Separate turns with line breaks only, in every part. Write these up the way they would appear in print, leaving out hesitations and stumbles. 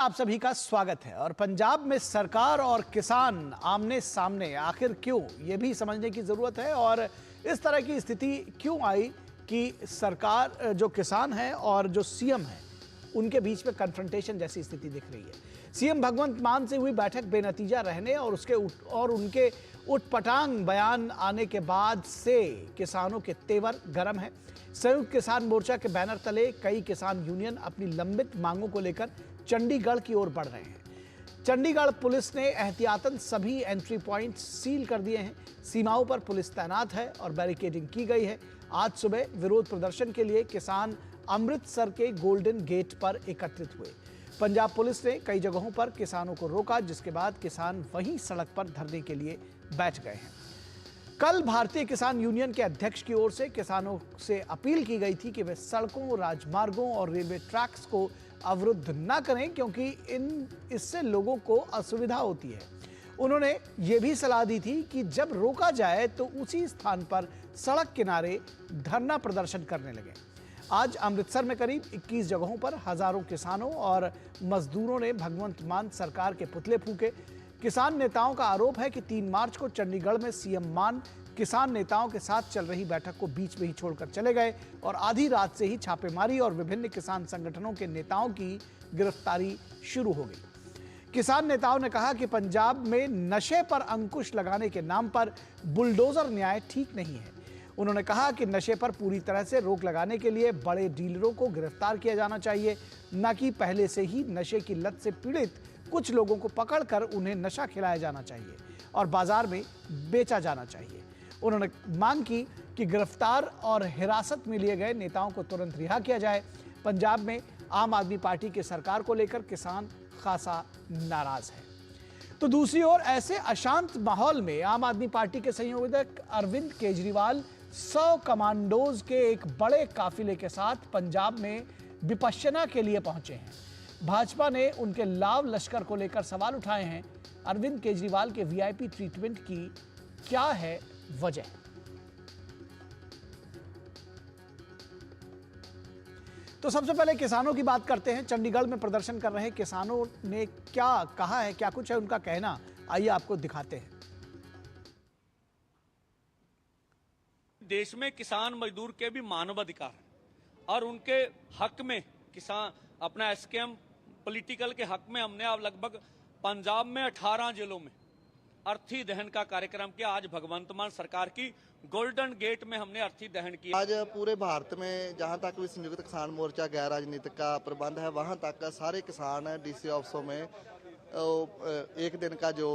आप सभी का स्वागत है। और पंजाब में सरकार और किसान आमने सामने आखिर क्यों, यह भी समझने की जरूरत है। और इस तरह की स्थिति क्यों आई कि सरकार, जो किसान है और जो सीएम है, उनके बीच में कन्फ्रंटेशन जैसी स्थिति दिख रही है। सीएम भगवंत मान से हुई बैठक बेनतीजा रहने और उनके उटपटांग बयान आने के बाद से किसानों के तेवर गर्म है। संयुक्त किसान मोर्चा के बैनर तले कई किसान यूनियन अपनी लंबित मांगों को लेकर चंडीगढ़ की ओर बढ़ रहे हैं। चंडीगढ़ पुलिस ने एहतियातन सभी एंट्री पॉइंट सील कर दिए हैं। सीमाओं पर पुलिस तैनात है और बैरिकेडिंग की गई है। आज सुबह विरोध प्रदर्शन के लिए किसान अमृतसर के गोल्डन गेट पर एकत्रित हुए। पंजाब पुलिस ने कई जगहों पर किसानों को रोका, जिसके बाद किसान वहीं सड़क पर धरने के लिए बैठ गए हैं। कल भारतीय किसान यूनियन के अध्यक्ष की ओर से किसानों से अपील की गई थी कि वे सड़कों, राजमार्गों और रेलवे ट्रैक्स को अवरुद्ध न करें, क्योंकि इससे लोगों को असुविधा होती है। उन्होंने ये भी सलाह दी थी कि जब रोका जाए तो उसी स्थान पर सड़क किनारे धरना प्रदर्शन करने लगे। आज अमृतसर में करीब 21 जगहों पर हजारों किसानों और मजदूरों ने भगवंत मान सरकार के पुतले फूंके। किसान नेताओं का आरोप है कि 3 मार्च को चंडीगढ़ में सीएम मान किसान नेताओं के साथ चल रही बैठक को बीच में ही छोड़कर चले गए और आधी रात से ही छापेमारी और विभिन्न किसान संगठनों के नेताओं की गिरफ्तारी शुरू हो गई। किसान नेताओं ने कहा कि पंजाब में नशे पर अंकुश लगाने के नाम पर बुलडोजर न्याय ठीक नहीं है। उन्होंने कहा कि नशे पर पूरी तरह से रोक लगाने के लिए बड़े डीलरों को गिरफ्तार किया जाना चाहिए, न कि पहले से ही नशे की लत से पीड़ित कुछ लोगों को पकड़कर उन्हें नशा खिलाया जाना चाहिए और बाजार में बेचा जाना चाहिए। उन्होंने मांग की कि गिरफ्तार और हिरासत में लिए गए नेताओं को तुरंत रिहा किया जाए। पंजाब में आम आदमी पार्टी की सरकार को लेकर किसान खासा नाराज है। तो दूसरी ओर ऐसे अशांत माहौल में आम आदमी पार्टी के संयोजक अरविंद केजरीवाल 100 कमांडोज के एक बड़े काफिले के साथ पंजाब में विपश्यना के लिए पहुंचे हैं। भाजपा ने उनके लाव लश्कर को लेकर सवाल उठाए हैं। अरविंद केजरीवाल के वीआईपी ट्रीटमेंट की क्या है वजह? तो सबसे पहले किसानों की बात करते हैं। चंडीगढ़ में प्रदर्शन कर रहे किसानों ने क्या कहा है, क्या कुछ है उनका कहना, आइए आपको दिखाते हैं।
देश में किसान मजदूर के भी मानवाधिकार है और उनके हक में किसान अपना एसकेएम पॉलिटिकल के हक में हमने अब लगभग पंजाब में 18 जिलों में अर्थी दहन का कार्यक्रम किया। आज भगवंत मान सरकार की गोल्डन गेट में हमने अर्थी दहन किया।
आज पूरे भारत में जहां तक भी संयुक्त किसान मोर्चा गैर राजनीतिक का प्रबंध है, वहां तक सारे किसान डीसी ऑफिसों में एक दिन का जो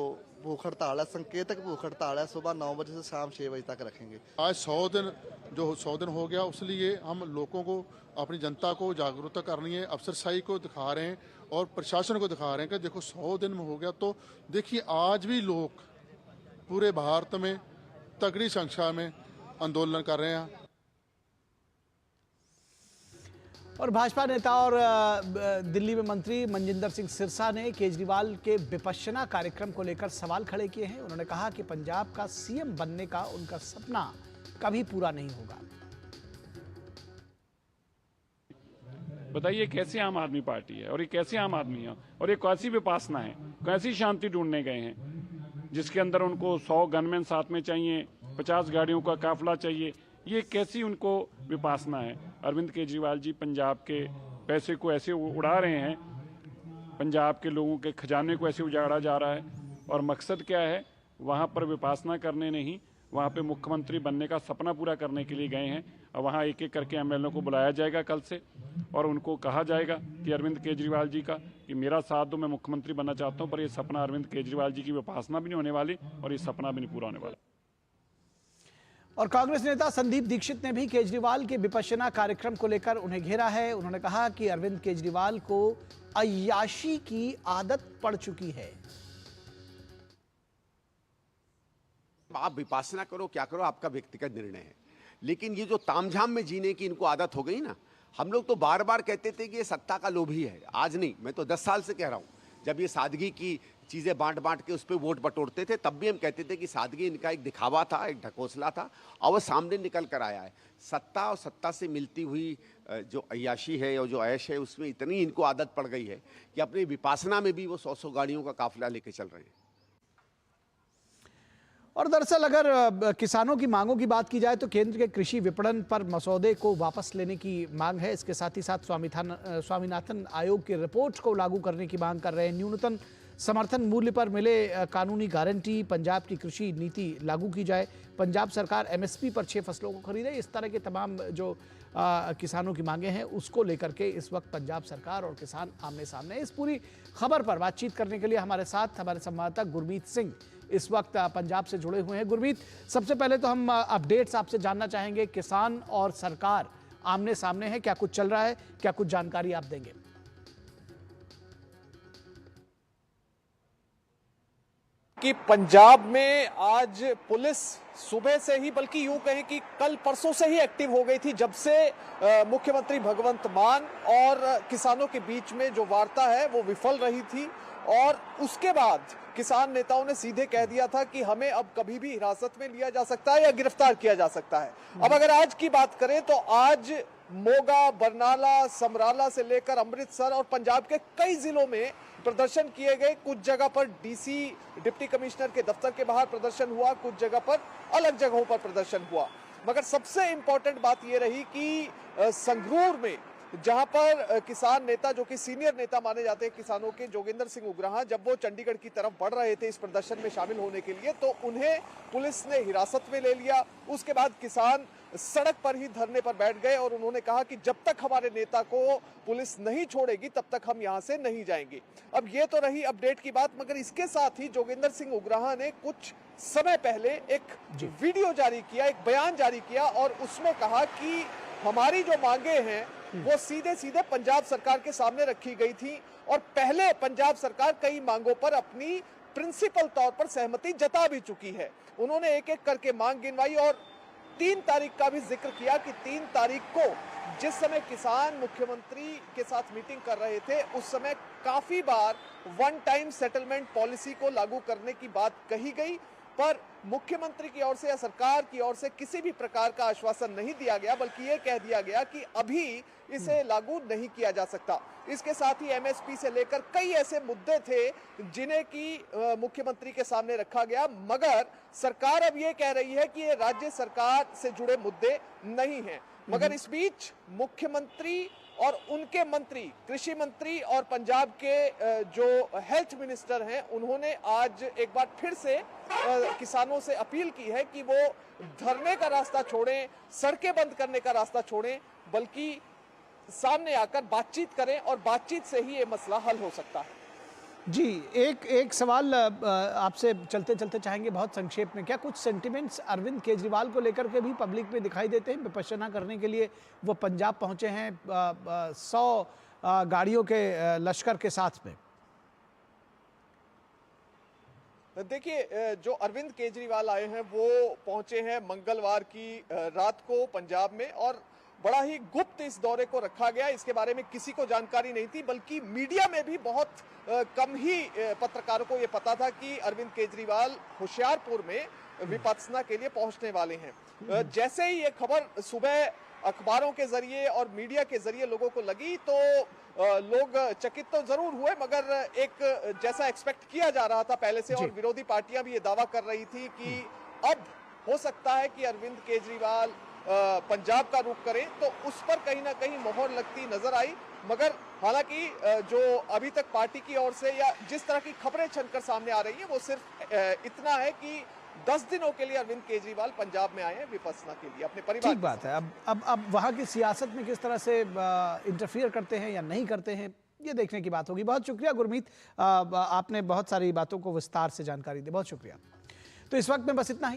भूख हड़ताल है, संकेतक भूख हड़ताल है, सुबह 9 बजे से शाम 6 बजे तक रखेंगे।
आज 100 दिन हो गया, उसलिए हम लोगों को, अपनी जनता को जागरूकता करनी है। अफसरशाही को दिखा रहे हैं और प्रशासन को दिखा रहे हैं कि देखो 100 दिन में हो गया। तो देखिए आज भी लोग पूरे भारत में तगड़ी संख्या में आंदोलन कर रहे हैं।
और भाजपा नेता और दिल्ली में मंत्री मनजिंदर सिंह सिरसा ने केजरीवाल के विपश्यना कार्यक्रम को लेकर सवाल खड़े किए हैं। उन्होंने कहा कि पंजाब का सीएम बनने का उनका सपना कभी पूरा नहीं होगा।
बताइए कैसी आम आदमी पार्टी है और ये कैसे आम आदमी है और ये कैसी विपासना है, कैसी शांति ढूंढने गए हैं जिसके अंदर उनको 100 गनमैन साथ में चाहिए, 50 गाड़ियों का काफिला चाहिए। ये कैसी उनको विपासना है? अरविंद केजरीवाल जी पंजाब के पैसे को ऐसे उड़ा रहे हैं, पंजाब के लोगों के खजाने को ऐसे उजाड़ा जा रहा है और मकसद क्या है? वहाँ पर विपासना करने नहीं, वहाँ पे मुख्यमंत्री बनने का सपना पूरा करने के लिए गए हैं। और वहाँ एक एक करके एमएलए को बुलाया जाएगा कल से और उनको कहा जाएगा कि अरविंद केजरीवाल जी का कि मेरा साथ दो, मैं मुख्यमंत्री बनना चाहता हूँ। पर ये सपना अरविंद केजरीवाल जी की विपासना भी नहीं होने वाली और ये सपना भी नहीं पूरा होने वाला।
और कांग्रेस नेता संदीप दीक्षित ने भी केजरीवाल के विपश्यना कार्यक्रम को लेकर उन्हें घेरा है। उन्होंने कहा कि अरविंद केजरीवाल को अय्याशी की आदत पड़ चुकी है।
आप विपासना करो, क्या करो, आपका व्यक्तिगत निर्णय है, लेकिन ये जो तामझाम में जीने की इनको आदत हो गई ना। हम लोग तो बार बार कहते थे कि ये सत्ता का लोभी है, आज नहीं, मैं तो 10 साल से कह रहा हूं। जब ये सादगी की चीज़ें बांट बांट के उस पर वोट बटोरते थे, तब भी हम कहते थे कि सादगी इनका एक दिखावा था, एक ढकोसला था, और वो सामने निकल कर आया है। सत्ता और सत्ता से मिलती हुई जो अय्याशी है और जो ऐश है, उसमें इतनी इनको आदत पड़ गई है कि अपनी विपासना में भी वो 100-100 गाड़ियों का काफिला लेके चल रहे हैं।
और दरअसल अगर किसानों की मांगों की बात की जाए तो केंद्र के कृषि विपणन पर मसौदे को वापस लेने की मांग है। इसके साथ ही साथ स्वामीनाथन आयोग की रिपोर्ट को लागू करने की मांग कर रहे हैं। न्यूनतम समर्थन मूल्य पर मिले कानूनी गारंटी, पंजाब की कृषि नीति लागू की जाए, पंजाब सरकार एमएसपी पर 6 फसलों को खरीदे। इस तरह के तमाम जो किसानों की मांगे हैं उसको लेकर के इस वक्त पंजाब सरकार और किसान आमने सामने। इस पूरी खबर पर बातचीत करने के लिए हमारे साथ हमारे संवाददाता गुरमीत सिंह इस वक्त पंजाब से जुड़े हुए हैं। गुरमीत, सबसे पहले तो हम अपडेट्स आपसे जानना चाहेंगे। किसान और सरकार आमने सामने है, क्या कुछ चल रहा है, क्या कुछ जानकारी आप देंगे?
कि पंजाब में आज पुलिस सुबह से ही, बल्कि यूं कहें कि कल परसों से ही एक्टिव हो गई थी, जब से मुख्यमंत्री भगवंत मान और किसानों के बीच में जो वार्ता है वो विफल रही थी। और उसके बाद किसान नेताओं ने सीधे कह दिया था कि हमें अब कभी भी हिरासत में लिया जा सकता है या गिरफ्तार किया जा सकता है। अब अगर आज की बात करें तो आज मोगा, बरनाला, समराला से लेकर अमृतसर और पंजाब के कई जिलों में प्रदर्शन किए गए। कुछ जगह पर डीसी, डिप्टी कमिश्नर के दफ्तर के बाहर प्रदर्शन हुआ, कुछ जगह पर अलग जगहों पर प्रदर्शन हुआ। मगर सबसे इंपॉर्टेंट बात यह रही कि संगरूर में, जहां पर किसान नेता जो कि सीनियर नेता माने जाते हैं किसानों के, जोगेंद्र सिंह उग्राहा, जब वो चंडीगढ़ की तरफ बढ़ रहे थे इस प्रदर्शन में शामिल होने के लिए, तो उन्हें पुलिस ने हिरासत में ले लिया। उसके बाद किसान सड़क पर ही धरने पर बैठ गए और उन्होंने कहा कि जब तक हमारे नेता को पुलिस नहीं छोड़ेगी तब तक हम यहां से नहीं जाएंगे। अब ये तो रही अपडेट की बात, मगर इसके साथ ही जोगेंद्र सिंह उग्राहा ने कुछ समय पहले एक वीडियो जारी किया, एक बयान जारी किया और उसमें कहा कि हमारी जो मांगे हैं वो सीधे सीधे पंजाब सरकार के सामने रखी गई थी और पहले पंजाब सरकार कई मांगों पर अपनी प्रिंसिपल तौर पर सहमति जता भी चुकी है। उन्होंने एक एक करके मांग गिनवाई और 3 तारीख का भी जिक्र किया कि 3 तारीख को जिस समय किसान मुख्यमंत्री के साथ मीटिंग कर रहे थे, उस समय काफी बार वन टाइम सेटलमेंट पॉलिसी को लागू करने की बात कही गई, पर मुख्यमंत्री की ओर से या सरकार की ओर से किसी भी प्रकार का आश्वासन नहीं दिया गया, बल्कि ये कह दिया गया कि अभी इसे लागू नहीं किया जा सकता। इसके साथ ही एमएसपी से लेकर कई ऐसे मुद्दे थे जिन्हें कि मुख्यमंत्री के सामने रखा गया, मगर सरकार अब ये कह रही है कि ये राज्य सरकार से जुड़े मुद्दे नहीं हैं। मगर इस बीच मुख्यमंत्री और उनके मंत्री, कृषि मंत्री और पंजाब के जो हेल्थ मिनिस्टर हैं, उन्होंने आज एक बार फिर से किसानों से अपील की है कि वो धरने का रास्ता छोड़ें, सड़कें बंद करने का रास्ता छोड़ें, बल्कि सामने आकर बातचीत करें और बातचीत से ही ये मसला हल हो सकता है।
जी, एक सवाल आपसे चलते चलते चाहेंगे बहुत संक्षेप में। क्या कुछ सेंटिमेंट्स अरविंद केजरीवाल को लेकर के भी पब्लिक में दिखाई देते हैं? विपश्यना करने के लिए वो पंजाब पहुंचे हैं 100 गाड़ियों के लश्कर के साथ में।
देखिए, जो अरविंद केजरीवाल आए हैं वो पहुंचे हैं मंगलवार की रात को पंजाब में और बड़ा ही गुप्त इस दौरे को रखा गया। इसके बारे में किसी को जानकारी नहीं थी, बल्कि मीडिया में भी बहुत कम ही पत्रकारों को ये पता था कि अरविंद केजरीवाल होशियारपुर में विपश्यना के लिए पहुंचने वाले हैं। जैसे ही ये खबर सुबह अखबारों के जरिए और मीडिया के जरिए लोगों को लगी तो लोग चकित तो जरूर हुए, मगर एक जैसा एक्सपेक्ट किया जा रहा था पहले से, और विरोधी पार्टियां भी ये दावा कर रही थी कि अब हो सकता है कि अरविंद केजरीवाल पंजाब का रुख करें, तो उस पर कहीं ना कहीं मोहर लगती नजर आई। मगर हालांकि जो अभी तक पार्टी की ओर से या जिस तरह की खबरें छनकर सामने आ रही हैं वो सिर्फ इतना है कि 10 दिनों के लिए अरविंद केजरीवाल पंजाब में आए हैं विपश्यना के लिए अपने परिवार।
ठीक बात है। अब वहाँ की सियासत में किस तरह से इंटरफियर करते हैं या नहीं करते हैं, ये देखने की बात होगी। बहुत शुक्रिया गुरमीत, आपने बहुत सारी बातों को विस्तार से जानकारी दी, बहुत शुक्रिया। तो इस वक्त में बस इतना ही।